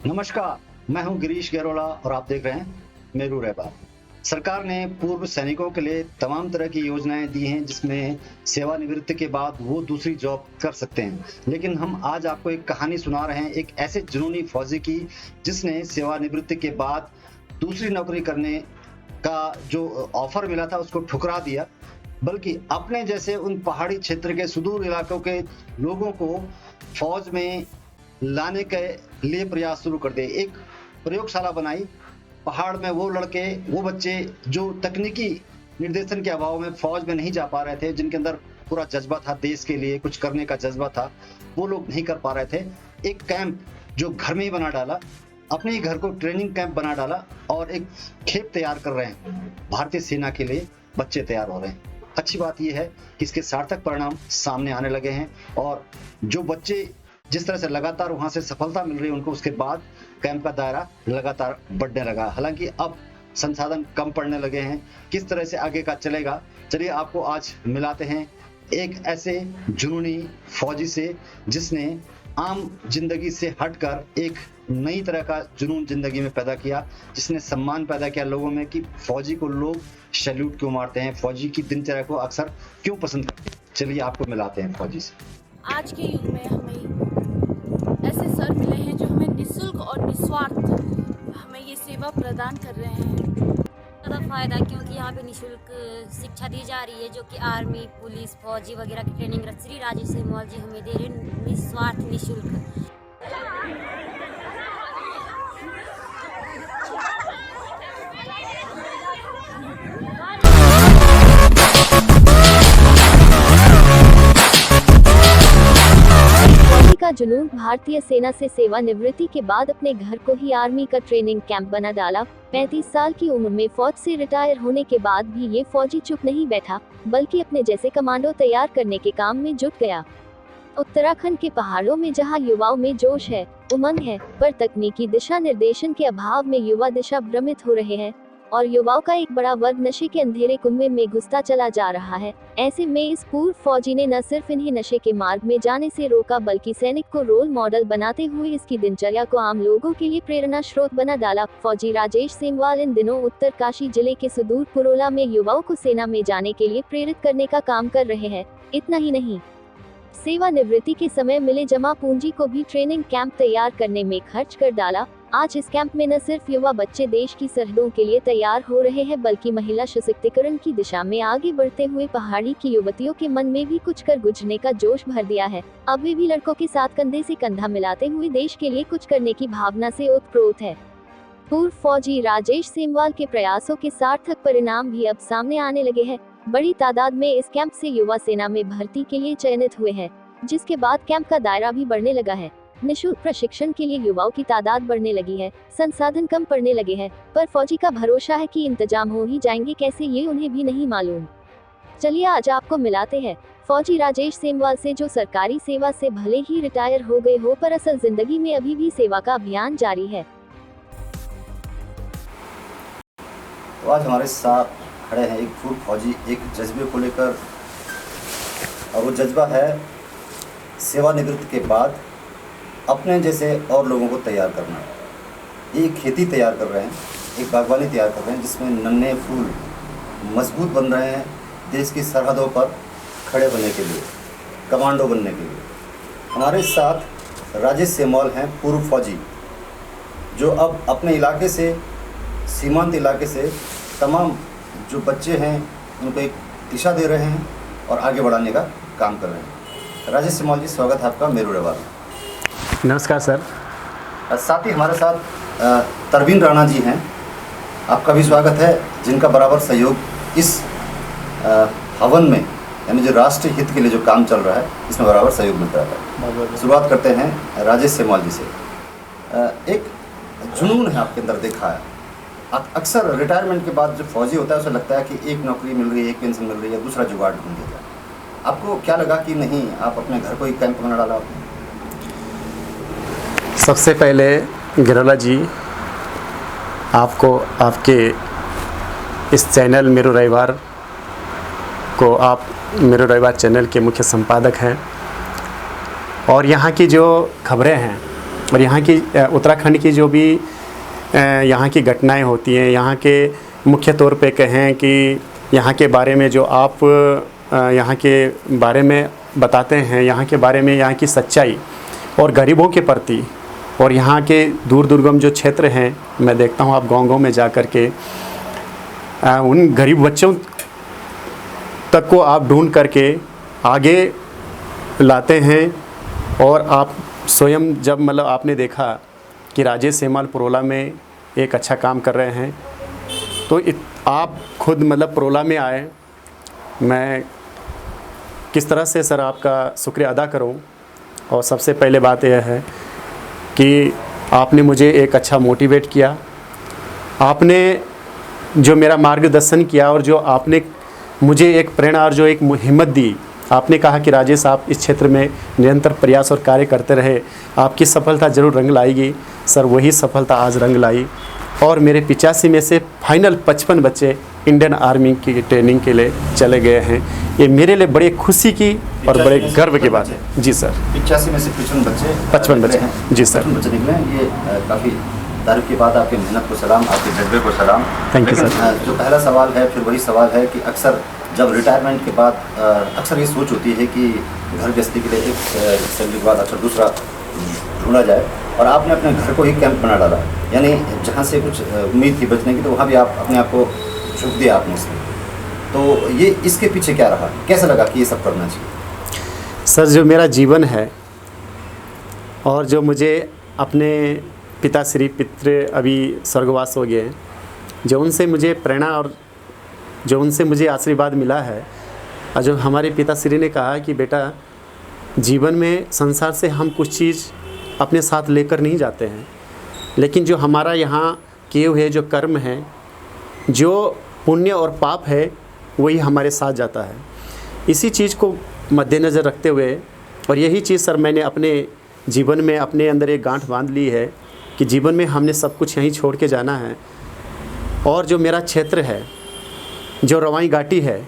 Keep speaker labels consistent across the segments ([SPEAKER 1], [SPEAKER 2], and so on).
[SPEAKER 1] नमस्कार, मैं हूं गिरीश गैरोला और आप देख रहे हैं मेरू रैबार। सरकार ने पूर्व सैनिकों के लिए तमाम तरह की योजनाएं दी हैं जिसमें सेवानिवृत्ति के बाद वो दूसरी जॉब कर सकते हैं। लेकिन हम आज आपको एक कहानी सुना रहे हैं एक ऐसे जुनूनी फौजी की जिसने सेवानिवृत्ति के बाद दूसरी नौकरी करने का जो ऑफर मिला था उसको ठुकरा दिया, बल्कि अपने जैसे उन पहाड़ी क्षेत्र के सुदूर इलाकों के लोगों को फौज में लाने के लिए प्रयास शुरू कर दिए। एक प्रयोगशाला बनाई पहाड़ में। वो लड़के, वो बच्चे जो तकनीकी निर्देशन के अभाव में फौज में नहीं जा पा रहे थे, जिनके अंदर पूरा जज्बा था, देश के लिए कुछ करने का जज्बा था, वो लोग नहीं कर पा रहे थे। एक कैंप जो घर में ही बना डाला, अपने ही घर को ट्रेनिंग कैंप बना डाला और एक खेप तैयार कर रहे हैं। भारतीय सेना के लिए बच्चे तैयार हो रहे हैं। अच्छी बात यह है कि इसके सार्थक परिणाम सामने आने लगे हैं और जो बच्चे जिस तरह से लगातार वहां से सफलता मिल रही है उनको, उसके बाद कैंप का दायरा लगातार बढ़ने लगा। हालांकि अब संसाधन कम पड़ने लगे हैं। किस तरह से आगे का चलेगा, चलिए आपको आज मिलाते हैं एक ऐसे जुनूनी फौजी से जिसने आम जिंदगी से हटकर एक नई तरह का जुनून जिंदगी में पैदा किया, जिसने सम्मान पैदा किया लोगों में कि फौजी को लोग सैल्यूट क्यों मारते हैं, फौजी की दिनचर्या को अक्सर क्यों पसंद करते हैं। चलिए आपको मिलाते हैं फौजी से।
[SPEAKER 2] आज के युग में हमें ऐसे सर मिले हैं जो हमें निःशुल्क और निस्वार्थ हमें ये सेवा प्रदान कर रहे हैं।
[SPEAKER 3] ज़्यादा फ़ायदा क्योंकि यहाँ पे निःशुल्क शिक्षा दी जा रही है, जो कि आर्मी, पुलिस, फौजी वगैरह की ट्रेनिंग श्री राजेश सेमवाल जी हमें दे रहे हैं निस्वार्थ निःशुल्क।
[SPEAKER 4] का जुनून भारतीय सेना से सेवानिवृत्ति के बाद अपने घर को ही आर्मी का ट्रेनिंग कैंप बना डाला। 35 साल की उम्र में फौज से रिटायर होने के बाद भी ये फौजी चुप नहीं बैठा, बल्कि अपने जैसे कमांडो तैयार करने के काम में जुट गया। उत्तराखंड के पहाड़ों में जहां युवाओं में जोश है, उमंग है, पर तकनीकी दिशा निर्देशन के अभाव में युवा दिशा भ्रमित हो रहे हैं और युवाओं का एक बड़ा वर्ग नशे के अंधेरे कुएं में घुसता चला जा रहा है। ऐसे में इस पूर्व फौजी ने न सिर्फ इन्हें नशे के मार्ग में जाने से रोका, बल्कि सैनिक को रोल मॉडल बनाते हुए इसकी दिनचर्या को आम लोगों के लिए प्रेरणा स्रोत बना डाला। फौजी राजेश सेमवाल इन दिनों उत्तरकाशी जिले के सुदूर पुरोला में युवाओं को सेना में जाने के लिए प्रेरित करने का काम कर रहे हैं। इतना ही नहीं, सेवानिवृत्ति के समय मिले जमा पूंजी को भी ट्रेनिंग कैंप तैयार करने में खर्च कर डाला। आज इस कैंप में न सिर्फ युवा बच्चे देश की सरहदों के लिए तैयार हो रहे हैं, बल्कि महिला सशक्तिकरण की दिशा में आगे बढ़ते हुए पहाड़ी की युवतियों के मन में भी कुछ कर गुजरने का जोश भर दिया है। अब वे भी लड़कों के साथ कंधे से कंधा मिलाते हुए देश के लिए कुछ करने की भावना से ओतप्रोत है। पूर्व फौजी राजेश सेमवाल के प्रयासों के सार्थक परिणाम भी अब सामने आने लगे हैं। बड़ी तादाद में इस कैंप से युवा सेना में भर्ती के लिए चयनित हुए हैं, जिसके बाद कैंप का दायरा भी बढ़ने लगा है। निःशुल्क प्रशिक्षण के लिए युवाओं की तादाद बढ़ने लगी है, संसाधन कम पड़ने लगे हैं, पर फौजी का भरोसा है कि इंतजाम हो ही जाएंगे, कैसे ये उन्हें भी नहीं मालूम। चलिए आज आपको मिलाते हैं फौजी राजेश सेमवाल से, जो सरकारी सेवा से भले ही रिटायर हो गए हो, पर असल जिंदगी में अभी भी सेवा का अभियान जारी है।
[SPEAKER 1] तो आज हमारे साथ खड़े हैं एक पूर्व फौजी, एक जज्बे को लेकर, और वो जज्बा है सेवानिवृत्ति के बाद अपने जैसे और लोगों को तैयार करना। एक खेती तैयार कर रहे हैं, एक बागवानी तैयार कर रहे हैं, जिसमें नन्हे फूल मजबूत बन रहे हैं देश की सरहदों पर खड़े बनने के लिए, कमांडो बनने के लिए। हमारे साथ राजेश सेमवाल हैं, पूर्व फौजी, जो अब अपने इलाके से, सीमांत इलाके से तमाम जो बच्चे हैं उनको एक दिशा दे रहे हैं और आगे बढ़ाने का काम कर रहे हैं। राजेश सेमवाल जी, स्वागत है आपका मेरू रैबार में।
[SPEAKER 5] नमस्कार सर।
[SPEAKER 1] साथ ही हमारे साथ तरवीन राणा जी हैं, आपका भी स्वागत है, जिनका बराबर सहयोग इस हवन में, यानी जो राष्ट्रीय हित के लिए जो काम चल रहा है, इसमें बराबर सहयोग मिलता रहता है। शुरुआत करते हैं राजेश सेमवाल जी से। एक जुनून है आपके अंदर, देखा है अक्सर रिटायरमेंट के बाद जो फौजी होता है उसे लगता है कि एक नौकरी मिल रही है, एक पेंशन मिल रही है, दूसरा जुगाड़ ढूंढ लिया। आपको क्या लगा कि नहीं, आप अपने घर को ही कैंप बना डाला आपने?
[SPEAKER 5] सबसे पहले गिरोला जी, आपको आपके इस चैनल मेरू रैबार को, आप मेरू रैबार चैनल के मुख्य संपादक हैं और यहाँ की जो खबरें हैं और यहाँ की उत्तराखंड की जो भी यहाँ की घटनाएं होती हैं, यहाँ के मुख्य तौर पे कहें कि यहाँ के बारे में जो आप यहाँ के बारे में बताते हैं, यहाँ के बारे में, यहाँ की सच्चाई और गरीबों के प्रति, और यहाँ के दूर दुर्गम जो क्षेत्र हैं, मैं देखता हूँ आप गांव-गांव में जा कर के उन गरीब बच्चों तक को आप ढूंढ करके आगे लाते हैं। और आप स्वयं जब मतलब आपने देखा कि राजेश सेमाल परोला में एक अच्छा काम कर रहे हैं, तो आप खुद मतलब परोला में आए। मैं किस तरह से सर आपका शुक्रिया अदा करूं। और सबसे पहले बात यह है कि आपने मुझे एक अच्छा मोटिवेट किया, आपने जो मेरा मार्गदर्शन किया और जो आपने मुझे एक प्रेरणा और जो एक हिम्मत दी। आपने कहा कि राजेश आप इस क्षेत्र में निरंतर प्रयास और कार्य करते रहे, आपकी सफलता ज़रूर रंग लाएगी। सर वही सफलता आज रंग लाई और मेरे 85 में से फाइनल 55 बच्चे इंडियन आर्मी की ट्रेनिंग के लिए चले गए हैं। ये मेरे लिए बड़ी खुशी की और बड़े गर्व की बात है। जी सर,
[SPEAKER 1] 85 में से
[SPEAKER 5] 55 बच्चे हैं। जी सर,
[SPEAKER 1] बच्चे निकले हैं। ये काफ़ी तारीफ के बाद आपकी मेहनत को सलाम, आपके जज्बे को सलाम।
[SPEAKER 5] Thank you sir.
[SPEAKER 1] जो पहला सवाल है फिर वही सवाल है कि अक्सर जब रिटायरमेंट के बाद अक्सर ये सोच होती है कि घर गृहस्थी के लिए एक सैलरी के बाद अक्सर दूसरा ढूंढा जाए, और आपने अपने घर को ही कैंप बना डाला। यानी जहाँ से कुछ उम्मीद थी बचने की, तो वहाँ भी आप अपने आप को झुक दिया आपने इसमें। तो ये इसके पीछे क्या रहा, कैसा लगा कि ये सब करना चाहिए?
[SPEAKER 5] सर जो मेरा जीवन है और जो मुझे अपने पिताश्री पितृ अभी स्वर्गवास हो गए, जो उनसे मुझे प्रेरणा और जो उनसे मुझे आशीर्वाद मिला है, और जो हमारे पिताश्री ने कहा कि बेटा जीवन में संसार से हम कुछ चीज़ अपने साथ लेकर नहीं जाते हैं, लेकिन जो हमारा यहाँ किए हुए जो कर्म है, जो पुण्य और पाप है, वही हमारे साथ जाता है। इसी चीज़ को मद्देनज़र रखते हुए, और यही चीज़ सर मैंने अपने जीवन में अपने अंदर एक गांठ बांध ली है कि जीवन में हमने सब कुछ यहीं छोड़ के जाना है। और जो मेरा क्षेत्र है, जो रवाई घाटी है,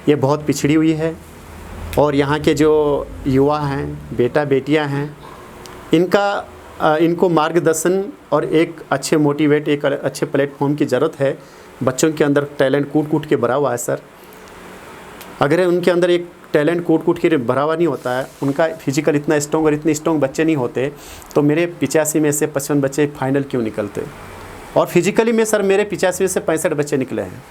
[SPEAKER 5] ये बहुत पिछड़ी हुई है, और यहाँ के जो युवा हैं, बेटा बेटियाँ हैं, इनको मार्गदर्शन और एक अच्छे मोटिवेट, एक अच्छे प्लेटफॉर्म की ज़रूरत है। बच्चों के अंदर टैलेंट कूट कूट के भरा हुआ है सर। अगर उनके अंदर एक टैलेंट कूट कूट के भरा हुआ नहीं होता है, उनका फिजिकल इतना स्ट्रॉन्ग और इतने स्ट्रॉन्ग बच्चे नहीं होते, तो मेरे 85 में से 55 बच्चे फाइनल क्यों निकलते? और फिजिकली में सर मेरे 85 में से 65 बच्चे निकले हैं,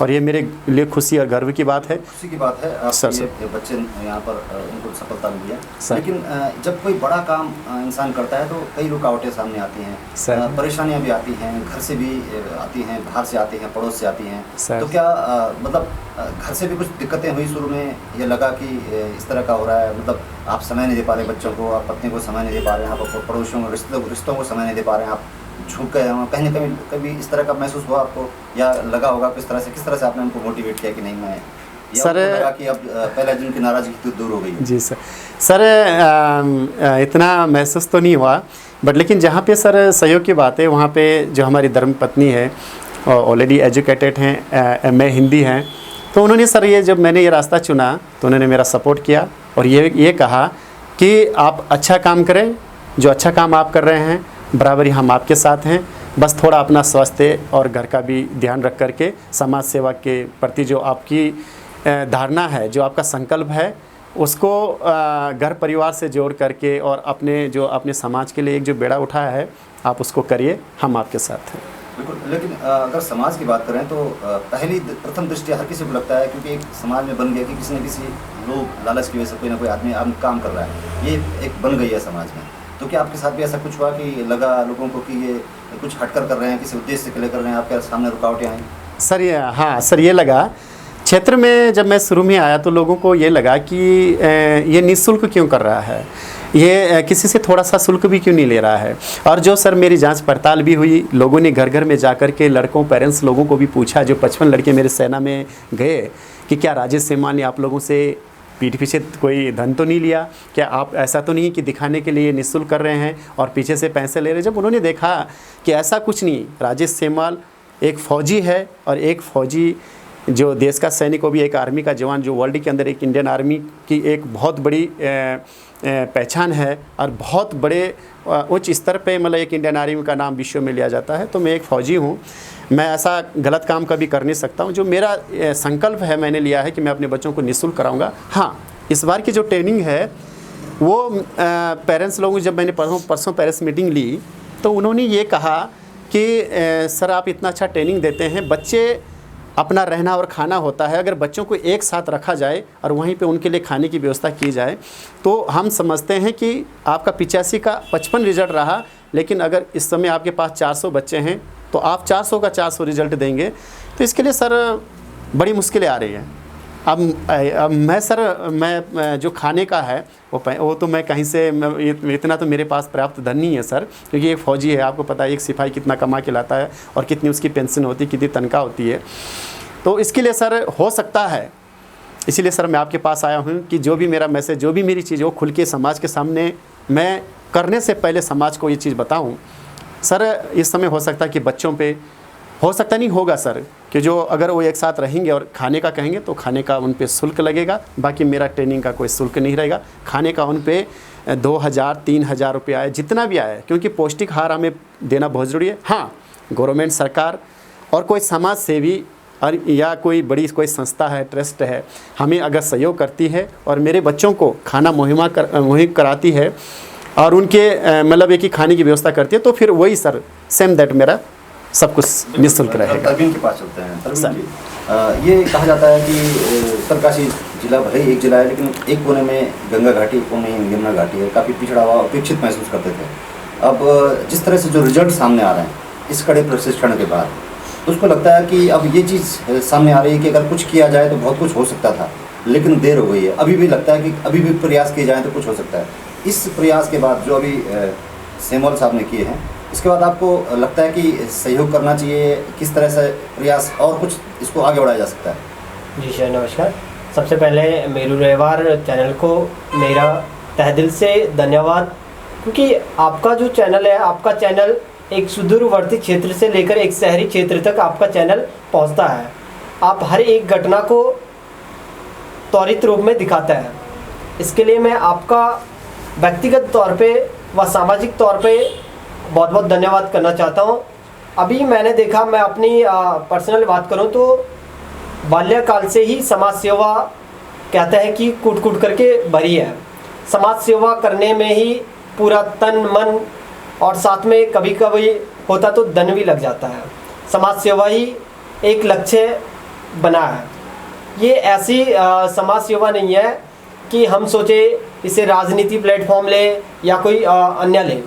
[SPEAKER 5] और ये मेरे लिए खुशी और गर्व की बात है।
[SPEAKER 1] खुशी की बात है आप
[SPEAKER 5] सर,
[SPEAKER 1] ये बच्चे यहाँ पर उनको सफलता मिली है। लेकिन जब कोई बड़ा काम इंसान करता है तो कई रुकावटें सामने आती हैं, परेशानियाँ भी आती हैं, घर से भी आती हैं, बाहर से आती हैं, पड़ोस से आती हैं। तो क्या मतलब घर से भी कुछ दिक्कतें हुई शुरू में? ये लगा कि इस तरह का हो रहा है, मतलब आप समय नहीं दे पा रहे बच्चों को, आप पत्नी को समय नहीं दे पा रहे हैं, आप पड़ोसियों रिश्तों को समय नहीं दे पा रहे हैं, आप झुक गए हो कहीं ना कभी इस तरह का महसूस हुआ आपको, या लगा होगा किस तरह से आपने उनको मोटिवेट किया कि नहीं मैं, सर लगा कि अब पहले दिन की नाराज़गी तो दूर हो गई? जी
[SPEAKER 5] सर इतना महसूस तो नहीं हुआ, बट लेकिन जहाँ पे सर सहयोग की बात है, वहाँ पे जो हमारी धर्मपत्नी है ऑलरेडी एजुकेटेड हैं, MA हिंदी हैं, तो उन्होंने सर ये जब मैंने ये रास्ता चुना तो उन्होंने मेरा सपोर्ट किया और ये कहा कि आप अच्छा काम करें, जो अच्छा काम आप कर रहे हैं बराबरी हम आपके साथ हैं, बस थोड़ा अपना स्वास्थ्य और घर का भी ध्यान रख करके समाज सेवा के प्रति जो आपकी धारणा है, जो आपका संकल्प है, उसको घर परिवार से जोड़ करके और अपने समाज के लिए एक जो बेड़ा उठाया है आप उसको करिए, हम आपके साथ हैं।
[SPEAKER 1] बिल्कुल। लेकिन अगर समाज की बात करें तो प्रथम दृष्टया हर किसी को लगता है, क्योंकि एक समाज में बन गया कि किसी न किसी लोग लालच की वजह से कोई ना कोई आदमी काम कर रहा है, ये एक बन गई है समाज में। तो क्या आपके साथ भी ऐसा कुछ हुआ कि लगा लोगों को कि ये कुछ हटकर कर रहे हैं, किसी उद्देश्य के लिए कर रहे हैं, आपके सामने रुकावटें आई?
[SPEAKER 5] सर ये लगा क्षेत्र में जब मैं शुरू में आया तो लोगों को ये लगा कि ये निःशुल्क क्यों कर रहा है, ये किसी से थोड़ा सा शुल्क भी क्यों नहीं ले रहा है। और जो सर मेरी जांच पड़ताल भी हुई, लोगों ने घर घर में जा कर के लड़कों पेरेंट्स लोगों को भी पूछा, जो 55 लड़के मेरे सेना में गए, कि क्या राजेश सेमाल ने आप लोगों से पीठ पीछे कोई धन तो नहीं लिया, क्या आप ऐसा तो नहीं कि दिखाने के लिए निःशुल्क कर रहे हैं और पीछे से पैसे ले रहे हैं। जब उन्होंने देखा कि ऐसा कुछ नहीं, राजेश सेमाल एक फ़ौजी है और एक फ़ौजी जो देश का सैनिक हो भी एक आर्मी का जवान, जो वर्ल्ड के अंदर एक इंडियन आर्मी की एक बहुत बड़ी पहचान है और बहुत बड़े उच्च स्तर पे मतलब एक इंडियन आर्मी का नाम विश्व में लिया जाता है। तो मैं एक फ़ौजी हूँ, मैं ऐसा गलत काम कभी कर नहीं सकता हूँ। जो मेरा संकल्प है, मैंने लिया है कि मैं अपने बच्चों को निःशुल्क कराऊँगा। हाँ, इस बार की जो ट्रेनिंग है वो पेरेंट्स लोगों, जब मैंने परसों पेरेंट्स मीटिंग ली तो उन्होंने ये कहा कि सर आप इतना अच्छा ट्रेनिंग देते हैं, बच्चे अपना रहना और खाना होता है, अगर बच्चों को एक साथ रखा जाए और वहीं पे उनके लिए खाने की व्यवस्था की जाए तो हम समझते हैं कि आपका 85 का 55 रिज़ल्ट रहा, लेकिन अगर इस समय आपके पास 400 बच्चे हैं तो आप 400 का 400 रिज़ल्ट देंगे। तो इसके लिए सर बड़ी मुश्किलें आ रही हैं। अब मैं सर, मैं जो खाने का है वो तो मैं कहीं से, इतना तो मेरे पास पर्याप्त धन नहीं है सर, क्योंकि एक फ़ौजी है, आपको पता है एक सिपाही कितना कमा के लाता है और कितनी उसकी पेंशन होती है, कितनी तनख्वाह होती है। तो इसके लिए सर हो सकता है, इसीलिए सर मैं आपके पास आया हूँ कि जो भी मेरा मैसेज, जो भी मेरी चीज़, वो खुल के समाज के सामने मैं करने से पहले समाज को ये चीज़ बताऊँ। सर इस समय हो सकता है कि बच्चों पे, हो सकता नहीं होगा सर, कि जो अगर वो एक साथ रहेंगे और खाने का कहेंगे तो खाने का उन पे शुल्क लगेगा, बाकी मेरा ट्रेनिंग का कोई शुल्क नहीं रहेगा। खाने का उन पे 2000-3000 रुपये आए, जितना भी आए, क्योंकि पौष्टिक आहार हमें देना बहुत ज़रूरी है। हाँ, गवर्नमेंट, सरकार और कोई समाज सेवी और या कोई बड़ी कोई संस्था है, ट्रस्ट है, हमें अगर सहयोग करती है और मेरे बच्चों को खाना मुहैया कराती है और उनके मतलब एक ही खाने की व्यवस्था करती है, तो फिर वही सर सेम दैट मेरा सब कुछ निःशुल्क रहेगा।
[SPEAKER 6] तरवीन के पास चलते हैं। तरवीन जी, ये कहा जाता है कि उत्तरकाशी जिला भले ही एक जिला है, लेकिन एक कोने में गंगा घाटी, एक कोने में यमुना घाटी है, काफ़ी पिछड़ा हुआ, उपेक्षित महसूस करते थे। अब जिस तरह से जो रिजल्ट सामने आ रहे हैं इस कड़े प्रशिक्षण के बाद, तो उसको लगता है कि अब ये चीज़ सामने आ रही है कि अगर कुछ किया जाए तो बहुत कुछ हो सकता था, लेकिन देर हो गई है। अभी भी लगता है कि अभी भी प्रयास किए जाएँ तो कुछ हो सकता है। इस प्रयास के बाद जो अभी सेमवाल साहब ने किए हैं, इसके बाद आपको लगता है कि सहयोग करना चाहिए, किस तरह से प्रयास और कुछ इसको आगे बढ़ाया जा सकता है?
[SPEAKER 7] जी सर, नमस्कार। सबसे पहले मेरू रहवार चैनल को मेरा तहे दिल से धन्यवाद, क्योंकि आपका जो चैनल है, आपका चैनल एक सुदूरवर्ती क्षेत्र से लेकर एक शहरी क्षेत्र तक आपका चैनल पहुंचता है। आप हर एक घटना को त्वरित रूप में दिखाता है। इसके लिए मैं आपका व्यक्तिगत तौर पे व सामाजिक तौर पे बहुत बहुत धन्यवाद करना चाहता हूँ। अभी मैंने देखा, मैं अपनी पर्सनल बात करूँ तो बाल्यकाल से ही समाज सेवा कहते हैं कि कूट कूट करके भरी है। समाज सेवा करने में ही पूरा तन मन और साथ में कभी कभी होता तो धन भी लग जाता है। समाज सेवा ही एक लक्ष्य बना है। ये ऐसी समाज सेवा नहीं है कि हम सोचे इसे राजनीति प्लेटफॉर्म ले या कोई अन्य ले।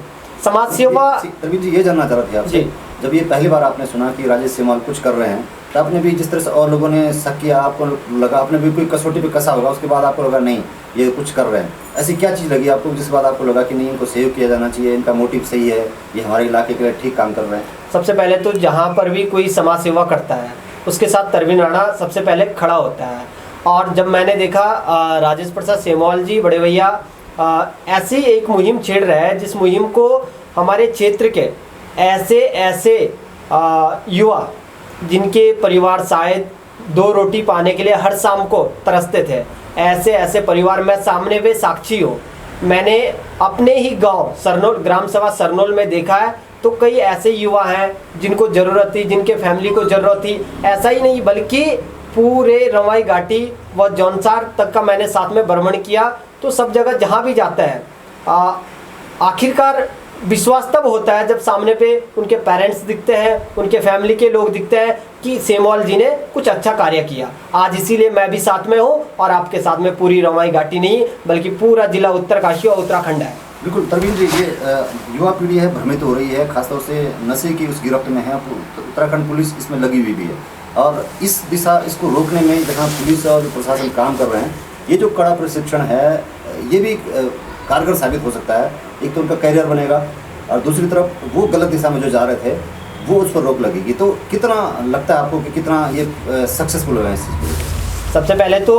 [SPEAKER 7] समाज सेवा,
[SPEAKER 6] तरवीन जी, ये जानना चाह रहे थे आपसे, जब ये पहली बार आपने सुना कि राजेश सेमवाल कुछ कर रहे हैं, तो आपने भी जिस तरह से और लोगों ने शक किया, आपको लगा, आपने भी कोई कसौटी पे कसा होगा, उसके बाद आपको लगा नहीं ये कुछ कर रहे हैं, ऐसी क्या चीज़ लगी आपको जिस बाद आपको लगा कि नहीं, इनको सहयोग किया जाना चाहिए, इनका मोटिव सही है, ये हमारे इलाके के लिए ठीक काम कर रहे हैं?
[SPEAKER 7] सबसे पहले तो जहाँ पर भी कोई समाज सेवा करता है उसके साथ तरवीन राणा सबसे पहले खड़ा होता है। और जब मैंने देखा राजेश प्रसाद सेमवाल जी, बड़े भैया ऐसी एक मुहिम छेड़ रहे हैं, जिस मुहिम को हमारे क्षेत्र के ऐसे युवा जिनके परिवार शायद 2 रोटी पाने के लिए हर शाम को तरसते थे, ऐसे परिवार में सामने वे साक्षी हो। मैंने अपने ही गांव सरनोल, ग्राम सभा सरनोल में देखा है, तो कई ऐसे युवा हैं जिनको ज़रूरत थी, जिनके फैमिली को ज़रूरत थी। ऐसा ही नहीं बल्कि पूरे रवाई घाटी व जौनसार तक का मैंने साथ में भ्रमण किया, तो सब जगह जहाँ भी जाता है आखिरकार विश्वास तब होता है जब सामने पे उनके पेरेंट्स दिखते हैं, उनके फैमिली के लोग दिखते हैं कि सेमवाल जी ने कुछ अच्छा कार्य किया। आज इसीलिए मैं भी साथ में हूँ और आपके साथ में पूरी रवाई घाटी नहीं बल्कि पूरा जिला उत्तरकाशी और उत्तराखंड है।
[SPEAKER 6] बिल्कुल तरवीन जी, ये युवा पीढ़ी है भ्रमित हो रही है, खासतौर से नशे की उस गिरफ्त में है। उत्तराखंड पुलिस इसमें लगी हुई भी है और इस दिशा, इसको रोकने में जहाँ पुलिस और प्रशासन काम कर रहे हैं, ये जो कड़ा प्रशिक्षण है ये भी कारगर साबित हो सकता है। एक तो उनका करियर बनेगा और दूसरी तरफ वो गलत दिशा में जो जा रहे थे वो उस पर रोक लगेगी। तो कितना लगता है आपको कि कितना ये सक्सेसफुल हुआ है इस चीज़ को?
[SPEAKER 7] सबसे पहले तो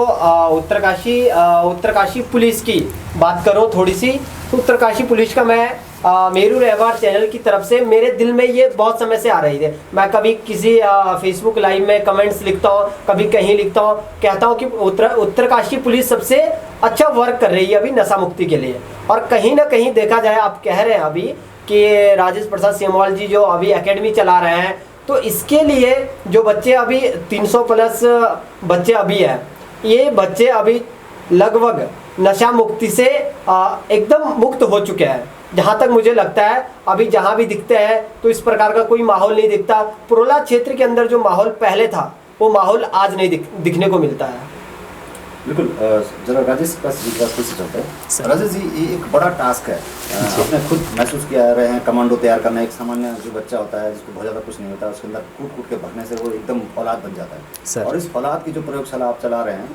[SPEAKER 7] उत्तरकाशी पुलिस की बात करूं थोड़ी सी, तो उत्तरकाशी पुलिस का मैं मेरू रहबर चैनल की तरफ से मेरे दिल में ये बहुत समय से आ रही थी। मैं कभी किसी फेसबुक लाइव में कमेंट्स लिखता हूँ, कभी कहीं लिखता हूँ, कहता हूँ कि उत्तरकाशी पुलिस सबसे अच्छा वर्क कर रही है अभी नशा मुक्ति के लिए। और कहीं ना कहीं देखा जाए, आप कह रहे हैं अभी कि राजेश प्रसाद सेमवाल जी जो अभी एकेडमी चला रहे हैं, तो इसके लिए जो बच्चे अभी 300 प्लस बच्चे अभी हैं, ये बच्चे अभी लगभग नशा मुक्ति से एकदम मुक्त हो चुके हैं। जहाँ तक मुझे लगता है अभी जहाँ भी दिखते हैं तो इस प्रकार का कोई माहौल नहीं दिखता। पुरोला क्षेत्र के अंदर जो माहौल पहले था वो माहौल आज नहीं दिखने को मिलता है।
[SPEAKER 6] बिल्कुल। जरा राजेश का फिर से चलते हैं। राजेश जी, ये एक बड़ा टास्क है, आपने खुद महसूस किया रहे हैं। कमांडो तैयार करना, एक सामान्य जो बच्चा होता है जिसको बहुत ज़्यादा कुछ नहीं होता, उसके अंदर कूट के भरने से वो एकदम औलाद बन जाता है। और इस औलाद की जो प्रयोगशाला आप चला रहे हैं,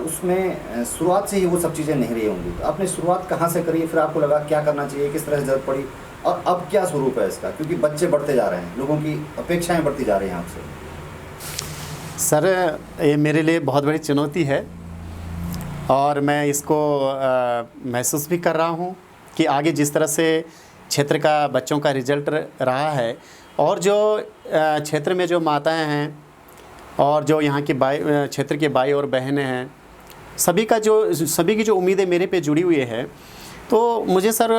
[SPEAKER 6] उसमें शुरुआत से ही वो सब चीज़ें नहीं रही होंगी, तो आपने शुरुआत कहाँ से करी, फिर आपको लगा क्या करना चाहिए, किस तरह से जरूरत पड़ी, और अब क्या स्वरूप है इसका? क्योंकि बच्चे बढ़ते जा रहे हैं, लोगों की अपेक्षाएँ बढ़ती जा रही हैं आपसे।
[SPEAKER 5] सर, ये मेरे लिए बहुत बड़ी चुनौती है और मैं इसको महसूस भी कर रहा हूँ कि आगे जिस तरह से क्षेत्र का बच्चों का रिजल्ट रहा है, और जो क्षेत्र में जो माताएं हैं और जो यहाँ के क्षेत्र के भाई और बहनें हैं, सभी की जो उम्मीदें मेरे पे जुड़ी हुई है, तो मुझे सर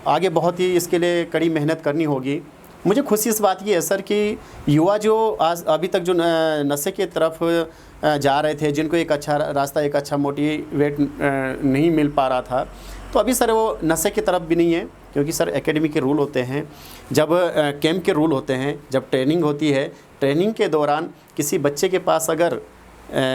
[SPEAKER 5] आगे बहुत ही इसके लिए कड़ी मेहनत करनी होगी। मुझे खुशी इस बात की है सर कि युवा जो आज अभी तक जो नशे की तरफ जा रहे थे, जिनको एक अच्छा रास्ता, एक अच्छा मोटिवेट नहीं मिल पा रहा था, तो अभी सर वो नशे की तरफ भी नहीं है। क्योंकि सर एकेडमी के रूल होते हैं, जब कैंप के रूल होते हैं, जब ट्रेनिंग होती है, ट्रेनिंग के दौरान किसी बच्चे के पास अगर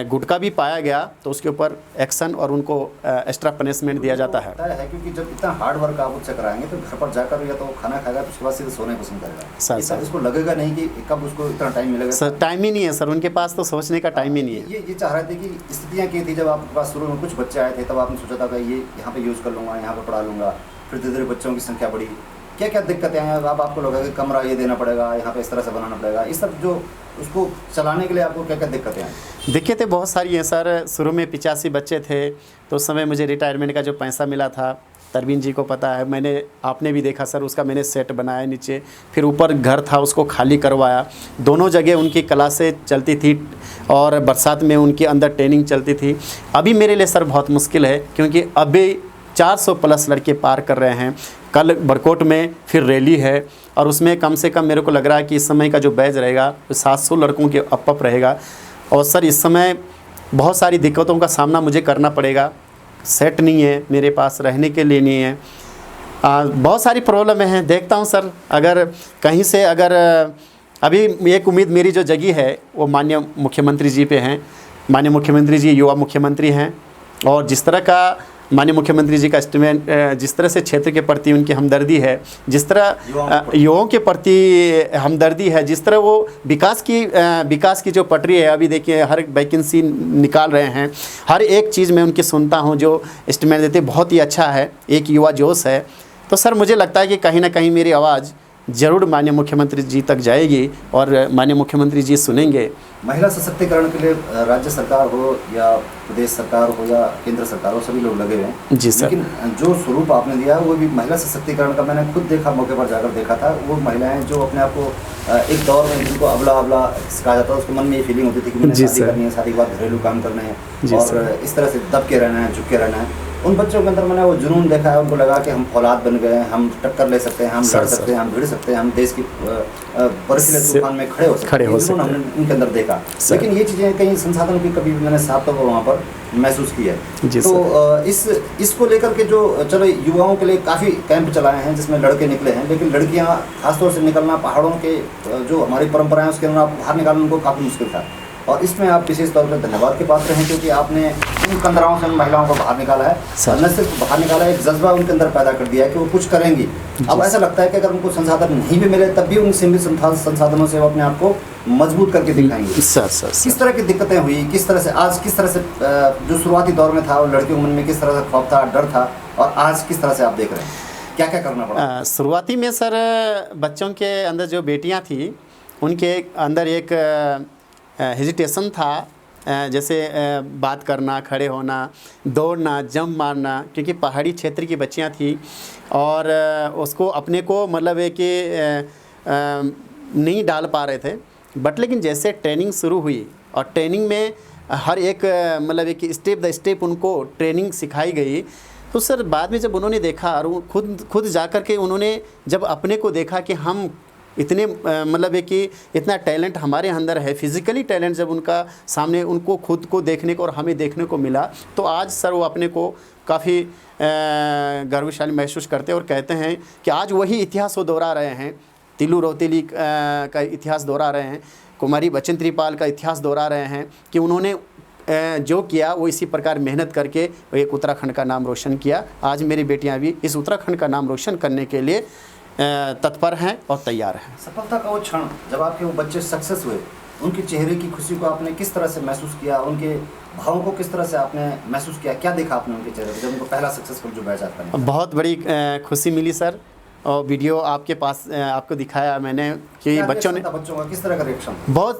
[SPEAKER 5] गुटखा भी पाया गया तो उसके ऊपर एक्शन और उनको एक्स्ट्रा पनिशमेंट दिया जाता है।
[SPEAKER 6] क्योंकि जब इतना हार्ड वर्क आप उससे कराएंगे तो घर पर जाकर या तो खाना खाएगा तो उसके बाद सीधे सोने पसंद करेगा। सर इसको लगेगा नहीं कि कब उसको इतना टाइम मिलेगा।
[SPEAKER 5] सर टाइम ही नहीं है सर, उनके पास तो सोचने का टाइम ही नहीं है।
[SPEAKER 6] ये चाह रहे थे कि स्थितियाँ क्या थी जब आपके पास शुरू में कुछ बच्चे आए थे, तब आपने सोचा था कि ये यहाँ पे यूज़ कर लूँगा, यहाँ पे पढ़ा लूँगा, फिर धीरे धीरे बच्चों की संख्या बढ़ी, क्या क्या दिक्कतें आए, अब आपको लगा कि कमरा ये देना पड़ेगा, यहाँ पे इस तरह से बनाना पड़ेगा, इस सब जो उसको चलाने के लिए आपको क्या क्या दिक्कतें आई?
[SPEAKER 5] दिक्कतें बहुत सारी हैं सर। शुरू में 85 बच्चे थे, तो उस समय मुझे रिटायरमेंट का जो पैसा मिला था, तरवीन जी को पता है, आपने भी देखा सर, उसका मैंने सेट बनाया नीचे, फिर ऊपर घर था उसको खाली करवाया। दोनों जगह उनकी क्लासें चलती थी और बरसात में उनके अंदर ट्रेनिंग चलती थी। अभी मेरे लिए सर बहुत मुश्किल है, क्योंकि अभी 400 प्लस लड़के पार कर रहे हैं। कल बरकोट में फिर रैली है और उसमें कम से कम मेरे को लग रहा है कि इस समय का जो बैच रहेगा 700 लड़कों के अप रहेगा। और सर इस समय बहुत सारी दिक्कतों का सामना मुझे करना पड़ेगा। सेट नहीं है मेरे पास, रहने के लिए नहीं है, बहुत सारी प्रॉब्लम हैं। देखता हूँ सर, अगर कहीं से अगर अभी एक उम्मीद मेरी जो जगी है वो माननीय मुख्यमंत्री जी पे हैं। माननीय मुख्यमंत्री जी युवा मुख्यमंत्री हैं और जिस तरह का माननीय मुख्यमंत्री जी का स्टेटमेंट, जिस तरह से क्षेत्र के प्रति उनकी हमदर्दी है, जिस तरह युवाओं के प्रति हमदर्दी है, जिस तरह वो विकास की जो पटरी है, अभी देखिए हर वैकेंसी निकाल रहे हैं, हर एक चीज़ में उनकी सुनता हूँ, जो स्टेटमेंट देते बहुत ही अच्छा है, एक युवा जोश है। तो सर मुझे लगता है कि कहीं ना कहीं मेरी आवाज़ ज़रूर माननीय मुख्यमंत्री जी तक जाएगी और माननीय मुख्यमंत्री जी सुनेंगे।
[SPEAKER 6] महिला सशक्तिकरण के लिए राज्य सरकार हो या प्रदेश सरकार हो या केंद्र सरकार हो, सभी लोग लगे हुए हैं
[SPEAKER 5] जी सर।
[SPEAKER 6] लेकिन जो स्वरूप आपने दिया है वो भी महिला सशक्तिकरण का, मैंने खुद देखा, मौके पर जाकर देखा था। वो महिलाएं जो अपने आप को एक दौर में जिनको अबला कहा जाता है, उसके मन में ये फीलिंग होती थी कि मैंने शादी करनी है, शादी के बाद घरेलू काम करने हैं और इस तरह से दब के रहना है, झुक के रहना है। उन बच्चों के अंदर मैंने वो जुनून देखा है, उनको लगा कि हम औलाद बन गए हैं, हम टक्कर ले सकते हैं, हम लड़ सकते हैं, हम भिड़ सकते हैं, हम देश की बर्फीले तूफान में खड़े हो सकते हैं। हमने उनके अंदर देखा, लेकिन ये चीज़ें कहीं संसाधन की कभी मैंने साफ तौर पर वहाँ पर महसूस किया है। तो इसको लेकर के जो चलो युवाओं के लिए काफ़ी कैंप चलाए हैं जिसमें लड़के निकले हैं, लेकिन लड़कियाँ खासतौर से निकलना, पहाड़ों के जो हमारी परंपराएं उसके अंदर बाहर निकालना उनको काफ़ी मुश्किल था। और इसमें आप विशेष तौर पर धन्यवाद के पात्र हैं, क्योंकि आपने इन कंदराओं से महिलाओं को बाहर निकाला है, न सिर्फ बाहर निकाला है, एक जज्बा उनके अंदर पैदा कर दिया है कि वो कुछ करेंगी। अब ऐसा लगता है कि अगर उनको संसाधन नहीं भी मिले तब भी उन सीमित संसाधनों से वो अपने आप को मजबूत करके दिखाएंगे। किस तरह की दिक्कतें हुई, किस तरह से जो शुरुआती दौर में था, लड़कियों के मन में किस तरह से खौफ था, डर था, और आज किस तरह से आप देख रहे हैं, क्या क्या करना पड़ा?
[SPEAKER 5] शुरुआती में सर बच्चों के अंदर जो बेटियाँ थी उनके अंदर एक हेजिटेशन था जैसे बात करना, खड़े होना, दौड़ना, जंप मारना, क्योंकि पहाड़ी क्षेत्र की बच्चियां थी और उसको अपने को मतलब है कि नहीं डाल पा रहे थे। बट लेकिन जैसे ट्रेनिंग शुरू हुई और ट्रेनिंग में हर एक मतलब एक स्टेप बाय स्टेप उनको ट्रेनिंग सिखाई गई, तो सर बाद में जब उन्होंने देखा और वो खुद जा कर के उन्होंने जब अपने को देखा कि हम इतने मतलब है कि इतना टैलेंट हमारे अंदर है, फिज़िकली टैलेंट जब उनका सामने उनको खुद को देखने को और हमें देखने को मिला, तो आज सर वो अपने को काफ़ी गर्वशाली महसूस करते हैं और कहते हैं कि आज वही इतिहास वो दोहरा रहे हैं। तिलू रौतेली का इतिहास दोहरा रहे हैं, कुमारी बचन त्रिपाल का इतिहास दोहरा रहे हैं कि उन्होंने जो किया वो इसी प्रकार मेहनत करके एक उत्तराखंड का नाम रोशन किया। आज मेरी बेटियां भी इस उत्तराखंड का नाम रोशन करने के लिए तत्पर हैं और तैयार हैं।
[SPEAKER 6] सफलता का वो क्षण जब आपके वो बच्चे सक्सेस हुए, उनके चेहरे की खुशी को आपने किस तरह से महसूस किया, उनके भावों को किस तरह से आपने महसूस किया, क्या देखा आपने उनके चेहरे पर जब उनको पहला सक्सेसफुल जो बैच आता है?
[SPEAKER 5] बहुत बड़ी खुशी मिली सर, और वीडियो आपके पास आपको दिखाया मैंने कि बच्चों
[SPEAKER 6] का किस तरह का रिएक्शन?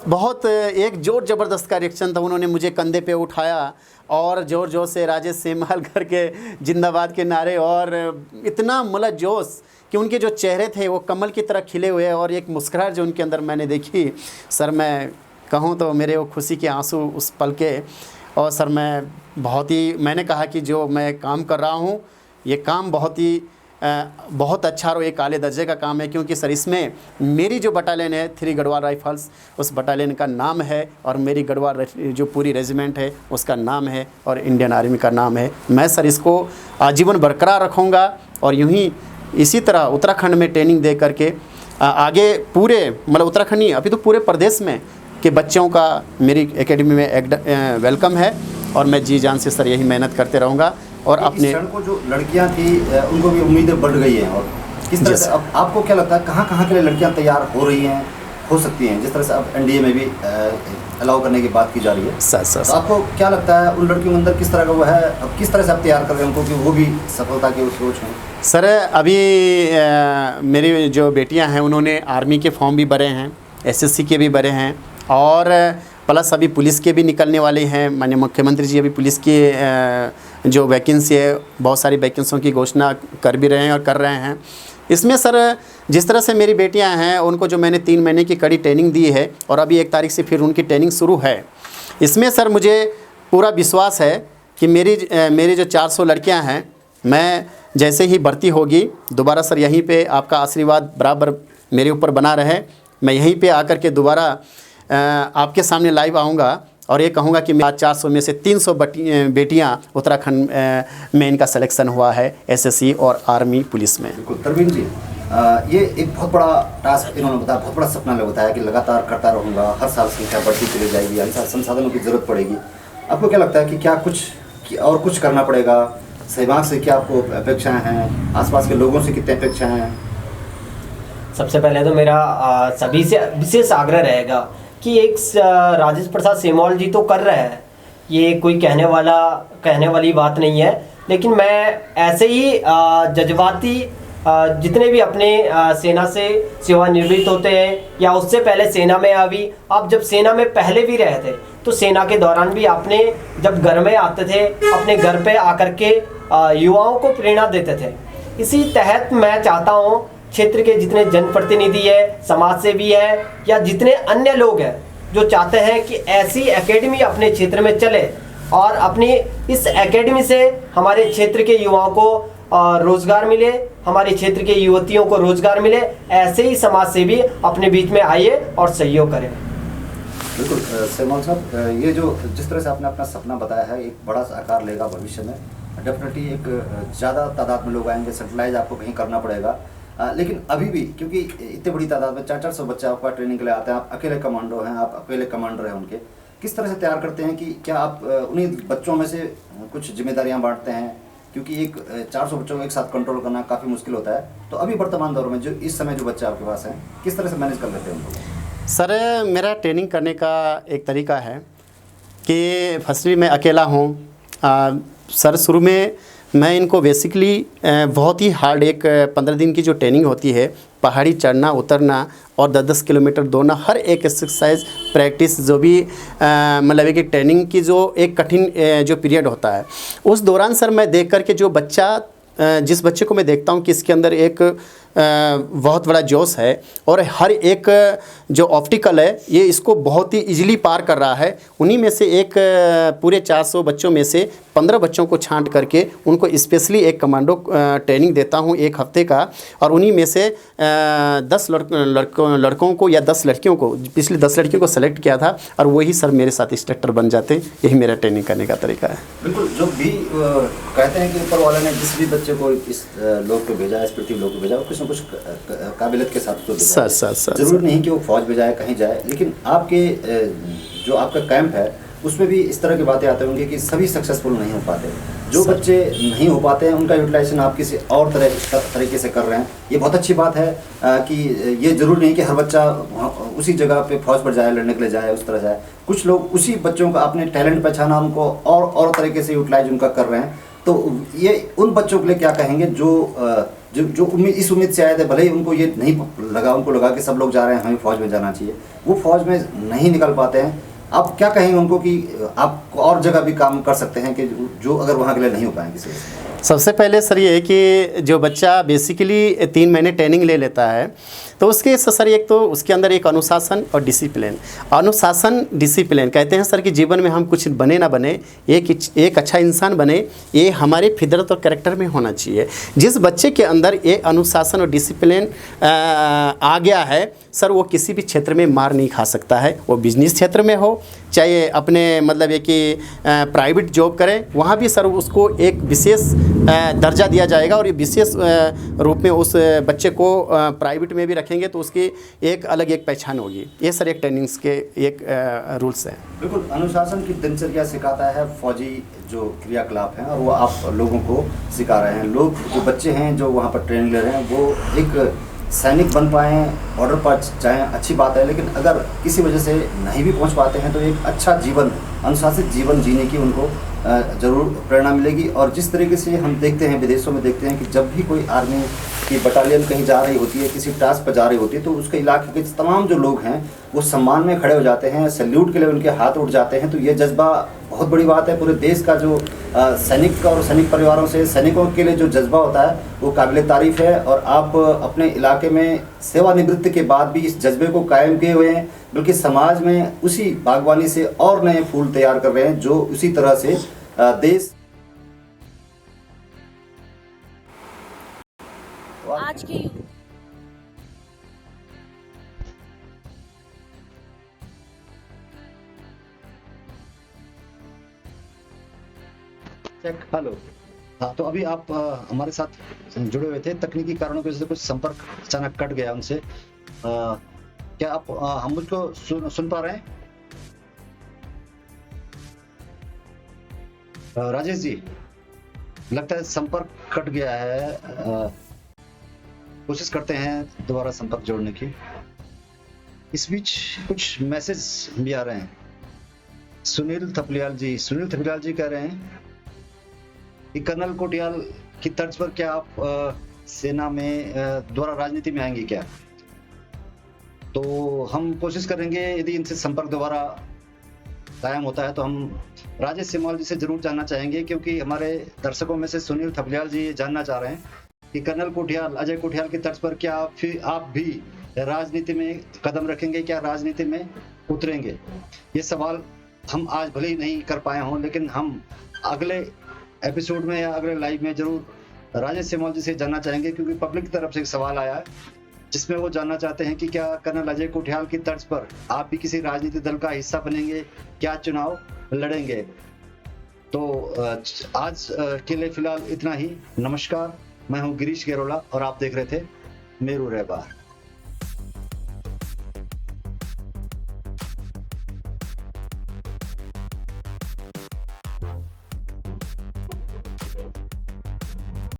[SPEAKER 5] बहुत एक जोर ज़बरदस्त का रिएक्शन था। उन्होंने मुझे कंधे पे उठाया और ज़ोर ज़ोर से राजेश सेमवाल करके जिंदाबाद के नारे, और इतना मतलब जोश कि उनके जो चेहरे थे वो कमल की तरह खिले हुए, और एक मुस्कुराहट जो उनके अंदर मैंने देखी सर, मैं कहूँ तो मेरे वो खुशी के आंसू उस पल के। और सर मैंने कहा कि जो मैं काम कर रहा हूँ ये काम बहुत अच्छा और एक आले दर्जे का काम है, क्योंकि सर इसमें मेरी जो बटालियन है 3 गढ़वाल राइफल्स, उस बटालियन का नाम है, और मेरी गढ़वाल जो पूरी रेजिमेंट है उसका नाम है, और इंडियन आर्मी का नाम है। मैं सर इसको आजीवन बरकरार रखूँगा और यूँ ही इसी तरह उत्तराखंड में ट्रेनिंग दे करके आगे पूरे मतलब उत्तराखंड ही अभी तो पूरे प्रदेश में के बच्चों का मेरी एकेडमी में वेलकम है, और मैं जी जान से सर यही मेहनत करते रहूँगा। और अपने
[SPEAKER 6] को जो लड़कियां थी उनको भी उम्मीदें बढ़ गई हैं, और किस तरह से अब आपको क्या लगता है कहाँ के लिए लड़कियां तैयार हो रही हैं, हो सकती हैं, जिस तरह से अब एनडीए में भी अलाउ करने की बात की जा रही है? तो आपको क्या लगता है उन लड़कियों के अंदर किस तरह का वो है, अब किस तरह से आप तैयार कर रहे हैं उनको कि वो भी सफलता की सोच हैं?
[SPEAKER 5] सर अभी मेरी जो बेटियां हैं उन्होंने आर्मी के फॉर्म भी भरे हैं, एसएससी के भी भरे हैं, और प्लस अभी पुलिस के भी निकलने वाले हैं। माननीय मुख्यमंत्री जी अभी पुलिस की जो वैकेंसी है, बहुत सारी वैकेंसियों की घोषणा कर भी रहे हैं और कर रहे हैं। इसमें सर जिस तरह से मेरी बेटियां हैं उनको जो मैंने 3 महीने की कड़ी ट्रेनिंग दी है, और अभी 1 तारीख से फिर उनकी ट्रेनिंग शुरू है, इसमें सर मुझे पूरा विश्वास है कि मेरी जो 400 लड़कियां हैं, मैं जैसे ही भर्ती होगी दोबारा सर यहीं पे आपका आशीर्वाद बराबर मेरे ऊपर बना रहे। मैं यहीं पे आकर के दोबारा आपके सामने लाइव आऊँगा और ये कहूँगा कि आज 400 में से 300 बेटियाँ उत्तराखंड में इनका सिलेक्शन हुआ है एसएससी और आर्मी पुलिस में।
[SPEAKER 6] बिल्कुल तरवीन जी, ये एक बहुत बड़ा टास्क इन्होंने बताया, बहुत बड़ा सपना बताया कि लगातार करता रहूँगा, हर साल संख्या बढ़ती चली जाएगी, हर साल संसाधनों की ज़रूरत पड़ेगी। आपको क्या लगता है कि क्या कुछ करना पड़ेगा? सहयोग से क्या आपको अपेक्षाएँ हैं? आसपास के लोगों से कितनी अपेक्षाएँ हैं?
[SPEAKER 7] सबसे पहले तो मेरा सभी से विशेष आग्रह रहेगा कि एक राजेश प्रसाद सेमवाल जी तो कर रहे हैं, ये कोई कहने वाली बात नहीं है, लेकिन मैं ऐसे ही जज्बाती जितने भी अपने सेना से सेवानिवृत्त होते हैं या उससे पहले सेना में अभी आप जब सेना में पहले भी रहे थे तो सेना के दौरान भी आपने जब घर में आते थे अपने घर पे आकर के युवाओं को प्रेरणा देते थे। इसी तहत मैं चाहता हूँ क्षेत्र के जितने जनप्रतिनिधि है, समाज सेवी है या जितने अन्य लोग हैं जो चाहते हैं कि ऐसी एकेडमी अपने क्षेत्र में चले और अपनी इस एकेडमी से हमारे क्षेत्र के युवाओं को रोजगार मिले, हमारे क्षेत्र के युवतियों को रोजगार मिले, ऐसे ही समाज सेवी अपने बीच में आइए और सहयोग करें।
[SPEAKER 6] बिल्कुल सेमवाल साहब, ये जो जिस तरह से आपने अपना सपना बताया है एक बड़ा आकार लेगा भविष्य में, डेफिनेटली एक ज़्यादा तादाद में लोग आएंगे, सेंट्रलाइज आपको कहीं करना पड़ेगा। लेकिन अभी भी क्योंकि इतनी बड़ी तादाद में 400 बच्चे आपका ट्रेनिंग के लिए आते हैं, आप अकेले कमांडो हैं, आप अकेले कमांडर हैं उनके, किस तरह से तैयार करते हैं कि क्या आप उन्हीं बच्चों में से कुछ जिम्मेदारियां बांटते हैं? क्योंकि एक 400 बच्चों को एक साथ कंट्रोल करना काफ़ी मुश्किल होता है, तो अभी वर्तमान दौर में जो इस समय जो बच्चे आपके पास हैं किस तरह से मैनेज कर लेते हैं उनको?
[SPEAKER 5] सर मेरा ट्रेनिंग करने का एक तरीका है कि फर्स्टली मैं अकेला हूँ। सर शुरू में मैं इनको बेसिकली बहुत ही हार्ड एक 15 दिन की जो ट्रेनिंग होती है, पहाड़ी चढ़ना उतरना और 10-10 किलोमीटर दौड़ना, हर एक एक्सरसाइज प्रैक्टिस जो भी मतलब एक ट्रेनिंग की जो एक कठिन जो पीरियड होता है, उस दौरान सर मैं देख कर के जो बच्चा जिस बच्चे को मैं देखता हूँ कि इसके अंदर एक बहुत बड़ा जोश है और हर एक जो ऑब्स्टिकल है ये इसको बहुत ही इजीली पार कर रहा है, उन्हीं में से एक पूरे 400 बच्चों में से 15 बच्चों को छांट करके उनको स्पेशली एक कमांडो ट्रेनिंग देता हूँ 1 हफ्ते का, और उन्हीं में से 10 लड़कों को या 10 लड़कियों को, पिछले 10 लड़कियों को सेलेक्ट किया था और वही सर मेरे साथ इंस्ट्रक्टर बन जाते। यही मेरा ट्रेनिंग करने का तरीका है।
[SPEAKER 6] बिल्कुल, जो भी कहते हैं कि ऊपर वाले ने जिस भी बच्चे को इस लोग को भेजा, स्पिरिटिव लोग को भेजा, कुछ न कुछ काबिलियत के साथ उसको भेजा।
[SPEAKER 5] सर
[SPEAKER 6] जरूरी नहीं कि वो फौज में जाए, कहीं जाए, लेकिन आपके जो आपका कैंप है उसमें भी इस तरह की बातें आते होंगे कि सभी सक्सेसफुल नहीं हो पाते। जो बच्चे नहीं हो पाते हैं उनका यूटिलाइजेशन आप किसी और तरीके से कर रहे हैं, ये बहुत अच्छी बात है कि ये जरूरी नहीं कि हर बच्चा उसी जगह पे फौज पर जाए, लड़ने के लिए जाए, उस तरह जाए। कुछ लोग उसी बच्चों का अपने टैलेंट पहचाना, उनको और तरीके से यूटिलाइज उनका कर रहे हैं। तो ये उन बच्चों के लिए क्या कहेंगे जो इस उम्मीद से आए थे, भले ही उनको ये नहीं लगा, उनको लगा कि सब लोग जा रहे हैं, हमें फौज में जाना चाहिए, वो फौज में नहीं निकल पाते हैं, आप क्या कहेंगे उनको कि आप और जगह भी काम कर सकते हैं कि जो अगर वहाँ के लिए नहीं हो पाएंगे किसी वजह से?
[SPEAKER 5] सबसे पहले सर ये है कि जो बच्चा बेसिकली 3 महीने ट्रेनिंग ले लेता है तो उसके सर एक तो उसके अंदर एक अनुशासन और डिसिप्लिन, अनुशासन डिसिप्लिन कहते हैं सर कि जीवन में हम कुछ बने ना बने, एक अच्छा इंसान बने, ये हमारे फितरत और कैरेक्टर में होना चाहिए। जिस बच्चे के अंदर ये अनुशासन और डिसिप्लिन आ गया है सर, वो किसी भी क्षेत्र में मार नहीं खा सकता है, वो बिजनेस क्षेत्र में हो चाहे अपने मतलब ये कि प्राइवेट जॉब करें, वहाँ भी सर उसको एक विशेष दर्जा दिया जाएगा और ये विशेष रूप में उस बच्चे को प्राइवेट में भी रखेंगे तो उसकी एक अलग एक पहचान होगी। ये सर एक ट्रेनिंग्स के एक रूल्स हैं।
[SPEAKER 6] बिल्कुल, अनुशासन की दिनचर्या सिखाता है फौजी जो क्रियाकलाप हैं, और वो आप लोगों को सिखा रहे हैं। लोग जो बच्चे हैं जो वहाँ पर ट्रेनिंग ले रहे हैं वो एक सैनिक बन पाएँ, बॉर्डर पर जाएँ, अच्छी बात है, लेकिन अगर किसी वजह से नहीं भी पहुँच पाते हैं तो एक अच्छा जीवन, अनुशासित जीवन जीने की उनको ज़रूर प्रेरणा मिलेगी। और जिस तरीके से हम देखते हैं, विदेशों में देखते हैं कि जब भी कोई आर्मी की बटालियन कहीं जा रही होती है, किसी टास्क पर जा रही होती है, तो उसके इलाके के तमाम जो लोग हैं वो सम्मान में खड़े हो जाते हैं, सैल्यूट के लिए उनके हाथ उठ जाते हैं। तो ये जज्बा बहुत बड़ी बात है। पूरे देश का जो सैनिक और सैनिक परिवारों से सैनिकों के लिए जो जज्बा होता है वो काबिल तारीफ़ है, और आप अपने इलाके में सेवानिवृत्ति के बाद भी इस जज्बे को कायम किए हुए हैं, बल्कि समाज में उसी बागवानी से और नए फूल तैयार कर रहे हैं जो उसी तरह से देश
[SPEAKER 2] आज के युग
[SPEAKER 1] हेलो। हाँ, तो अभी आप हमारे साथ जुड़े हुए थे, तकनीकी कारणों की वजह से कुछ संपर्क अचानक कट गया उनसे। क्या आप हम मुझको सुन पा रहे हैं? राजेश जी, लगता है संपर्क कट गया है, कोशिश करते हैं दोबारा संपर्क जोड़ने की। इस बीच कुछ मैसेज भी आ रहे हैं। सुनील थपलियाल जी कह रहे हैं कि कर्नल कोटियाल की तर्ज पर क्या आप सेना में दोबारा राजनीति में आएंगे क्या? तो हम कोशिश करेंगे, यदि इनसे संपर्क दोबारा कायम होता है तो हम राजेश सेमवाल जी से जरूर जानना चाहेंगे, क्योंकि हमारे दर्शकों में से सुनील थपलियाल जी जानना चाह रहे हैं कि कर्नल कोटियाल, अजय कोटियाल की तर्ज पर क्या आप भी राजनीति में कदम रखेंगे, क्या राजनीति में उतरेंगे? ये सवाल हम आज भले ही नहीं कर पाए हों, लेकिन हम अगले एपिसोड में या अगले लाइव में जरूर राजेश सेमवाल जी से जानना चाहेंगे, क्योंकि पब्लिक की तरफ से एक सवाल आया है जिसमें वो जानना चाहते हैं कि क्या कर्नल अजय कोटियाल की तर्ज पर आप भी किसी राजनीतिक दल का हिस्सा बनेंगे, क्या चुनाव लड़ेंगे? तो आज के लिए फिलहाल इतना ही। नमस्कार, मैं हूं गिरीश गेरोला और आप देख रहे थे मेरू रहबार।